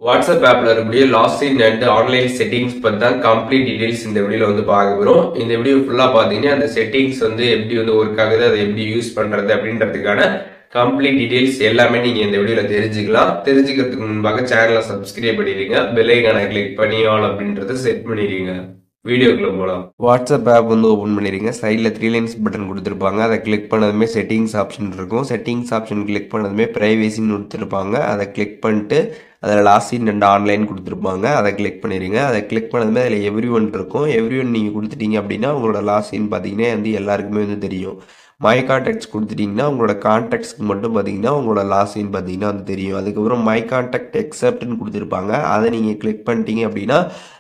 WhatsApp ஆப்ல இருக்கக்கூடிய last and online settings பத்தி தான் கம்ப்ளீட் டீடைல்ஸ் இந்த வீடியோல வந்து பார்க்க போறோம். இந்த வீடியோ ஃபுல்லா பாத்தீங்கன்னா அந்த செட்டிங்ஸ் வந்து எப்படி வந்து ஒர்க் ஆகுது, அதை எப்படி யூஸ் பண்றது அப்படின்றதுக்கான கம்ப்ளீட் டீடைல்ஸ் எல்லாமே நீங்க இந்த வீடியோல தெரிஞ்சுக்கலாம். தெரிஞ்சுக்கிறதுக்கு முன்பாக சேனலை சப்ஸ்கிரைப் பண்ணிடுங்க, பெல் ஐகானை கிளிக் பண்ணி ஆல் அப்படின்றத செட் பண்ணிடுங்க. வீடியோக்குள்ள போகலாம். வாட்ஸ்அப் ஆப் வந்து ஓப்பன் பண்ணிடுங்க. சைடில் த்ரீ லைன்ஸ் பட்டன் கொடுத்துருப்பாங்க. அதை கிளிக் பண்ணதுமே செட்டிங்ஸ் ஆப்ஷன் இருக்கும். செட்டிங்ஸ் ஆப்ஷன் கிளிக் பண்ணதுமே ப்ரைவேசின்னு கொடுத்துருப்பாங்க. அதை கிளிக் பண்ணிட்டு அதில் லாஸ்ட் அண்ட் ஆன்லைன் கொடுத்துருப்பாங்க. அதை கிளிக் பண்ணிடுங்க. அதை கிளிக் பண்ணதுமே அதில் எவ்ரி ஒன் இருக்கும். எவ்ரி ஒன் நீங்கள் கொடுத்துட்டீங்க அப்படின்னா உங்களோட லாஸ்ட் பார்த்தீங்கன்னா வந்து எல்லாருக்குமே வந்து தெரியும். மை கான்டாக்ட்ஸ் கொடுத்துட்டிங்கன்னா உங்களோட கான்டாக்ட்ஸ்க்கு மட்டும் பார்த்தீங்கன்னா உங்களோட லாஸ்ட் பார்த்தீங்கன்னா வந்து தெரியும். அதுக்கப்புறம் மை கான்டாக்ட் எக்ஸப்ட்னு கொடுத்துருப்பாங்க. அதை நீங்கள் கிளிக் பண்ணிட்டீங்க அப்படின்னா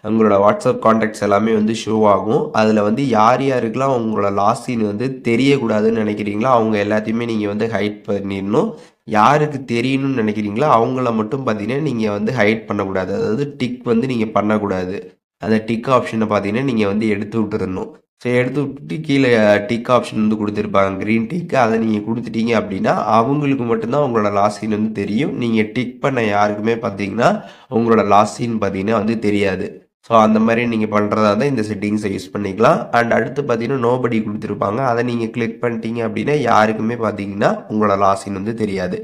உங்களோட வாட்ஸ்அப் கான்டாக்ட்ஸ் எல்லாமே வந்து ஷோ ஆகும். அதில் வந்து யார் யாருக்கெல்லாம் உங்களோட லாஸ்ட் வந்து தெரியக்கூடாதுன்னு நினைக்கிறீங்களோ அவங்க எல்லாத்தையுமே நீங்கள் வந்து ஹைட் பண்ணிடணும். யாருக்கு தெரியணும்னு நினைக்கிறீங்களோ அவங்கள மட்டும் பார்த்தீங்கன்னா நீங்கள் வந்து ஹைட் பண்ணக்கூடாது. அதாவது டிக் வந்து நீங்கள் பண்ணக்கூடாது. அந்த டிக் ஆப்ஷனை பார்த்தீங்கன்னா நீங்கள் வந்து எடுத்து விட்டுறணும். ஸோ எடுத்து விட்டுட்டு கீழே டிக் ஆப்ஷன் வந்து கொடுத்துருப்பாங்க, க்ரீன் டிக்கு. அதை நீங்கள் கொடுத்துட்டீங்க அப்படின்னா அவங்களுக்கு மட்டும்தான் உங்களோட லாஸ்ட் வந்து தெரியும். நீங்கள் டிக் பண்ண யாருக்குமே பார்த்தீங்கன்னா உங்களோட லாஸ்ட் பார்த்தீங்கன்னா வந்து தெரியாது. ஸோ அந்த மாதிரி நீங்கள் பண்ணுறதா இருந்தால் இந்த செட்டிங்ஸை யூஸ் பண்ணிக்கலாம். அண்ட் அடுத்து பார்த்தீங்கன்னா நோபடி கொடுத்துருப்பாங்க. அதை நீங்கள் கிளிக் பண்ணிட்டீங்க அப்படின்னா யாருக்குமே பார்த்தீங்கன்னா உங்களோட லாஸ்ட் வந்து தெரியாது.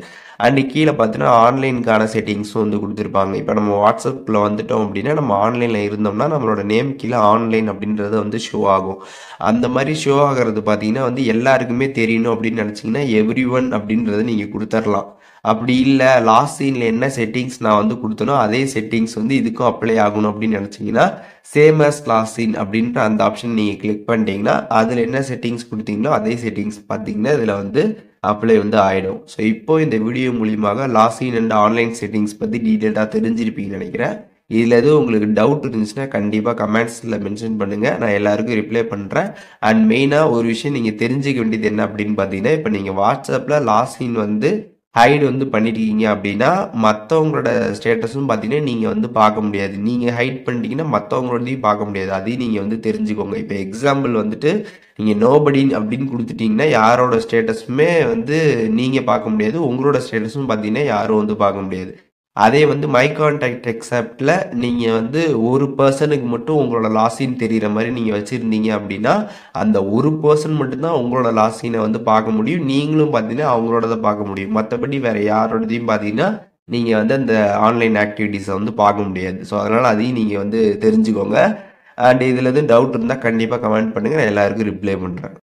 அண்டு கீழே பார்த்தீங்கன்னா ஆன்லைனுக்கான செட்டிங்ஸும் வந்து கொடுத்துருப்பாங்க. இப்போ நம்ம வாட்ஸ்அப்பில் வந்துட்டோம் அப்படின்னா நம்ம ஆன்லைனில் இருந்தோம்னா நம்மளோட நேம் கீழே ஆன்லைன் அப்படின்றது வந்து ஷோ ஆகும். அந்த மாதிரி ஷோ ஆகிறது பார்த்தீங்கன்னா வந்து எல்லாருக்குமே தெரியணும் அப்படின்னு நினச்சிங்கன்னா எவ்ரி ஒன் அப்படின்றத நீங்கள் கொடுத்துர்லாம். அப்படி இல்லை லாஸ்ட் சீனில் என்ன செட்டிங்ஸ் நான் வந்து கொடுத்தனோ அதே செட்டிங்ஸ் வந்து இதுக்கும் அப்ளை ஆகணும் அப்படின்னு நினச்சிங்கன்னா சேம் அஸ் லாஸ்ட் சீன் அப்படின்ற அந்த ஆப்ஷன் நீங்கள் கிளிக் பண்ணிட்டீங்கன்னா அதில் என்ன செட்டிங்ஸ் கொடுத்தீங்களோ அதே செட்டிங்ஸ் பார்த்தீங்கன்னா இதில் வந்து அப்ளை வந்து ஆகிடும். ஸோ இப்போ இந்த வீடியோ மூலியமாக லாஸ்ட் அண்ட் ஆன்லைன் செட்டிங்ஸ் பற்றி டீட்டெயிலாக தெரிஞ்சிருப்பீங்கன்னு நினைக்கிறேன். இதில் எதுவும் உங்களுக்கு டவுட் இருந்துச்சுன்னா கண்டிப்பாக கமெண்ட்ஸில் மென்ஷன் பண்ணுங்கள், நான் எல்லாருக்கும் ரிப்ளை பண்ணுறேன். அண்ட் மெயினாக ஒரு விஷயம் நீங்கள் தெரிஞ்சுக்க வேண்டியது என்ன அப்படின்னு பார்த்தீங்கன்னா, இப்போ நீங்கள் வாட்ஸ்அப்பில் லாஸ்ட் வந்து ஹைடு வந்து பண்ணிட்டீங்க அப்படின்னா மற்றவங்களோட ஸ்டேட்டஸும் பார்த்தீங்கன்னா நீங்கள் வந்து பார்க்க முடியாது. நீங்கள் ஹைட் பண்ணிட்டீங்கன்னா மற்றவங்களோடையும் பார்க்க முடியாது. அதையும் நீங்கள் வந்து தெரிஞ்சுக்கோங்க. இப்போ எக்ஸாம்பிள் வந்துட்டு நீங்கள் நோபடி அப்படின்னு கொடுத்துட்டீங்கன்னா யாரோட ஸ்டேட்டஸுமே வந்து நீங்கள் பார்க்க முடியாது. உங்களோட ஸ்டேட்டஸும் பார்த்தீங்கன்னா யாரும் வந்து பார்க்க முடியாது. அதே வந்து மை கான்டாக்ட் எக்ஸப்டில் நீங்கள் வந்து ஒரு பர்சனுக்கு மட்டும் உங்களோட லாஸ்ட் தெரிகிற மாதிரி நீங்கள் வச்சுருந்தீங்க அப்படின்னா அந்த ஒரு பர்சன் மட்டும்தான் உங்களோட லாஸ்ட் வந்து பார்க்க முடியும். நீங்களும் பார்த்தீங்கன்னா அவங்களோட பார்க்க முடியும். மற்றபடி வேறு யாரோடதையும் பார்த்தீங்கன்னா நீங்கள் வந்து அந்த ஆன்லைன் ஆக்டிவிட்டீஸை வந்து பார்க்க முடியாது. ஸோ அதனால் அதையும் நீங்கள் வந்து தெரிஞ்சுக்கோங்க. அண்ட் இதில் எதுவும் டவுட் இருந்தால் கண்டிப்பாக கமெண்ட் பண்ணுங்கள், நான் எல்லாருக்கும் ரிப்ளை பண்ணுறேன்.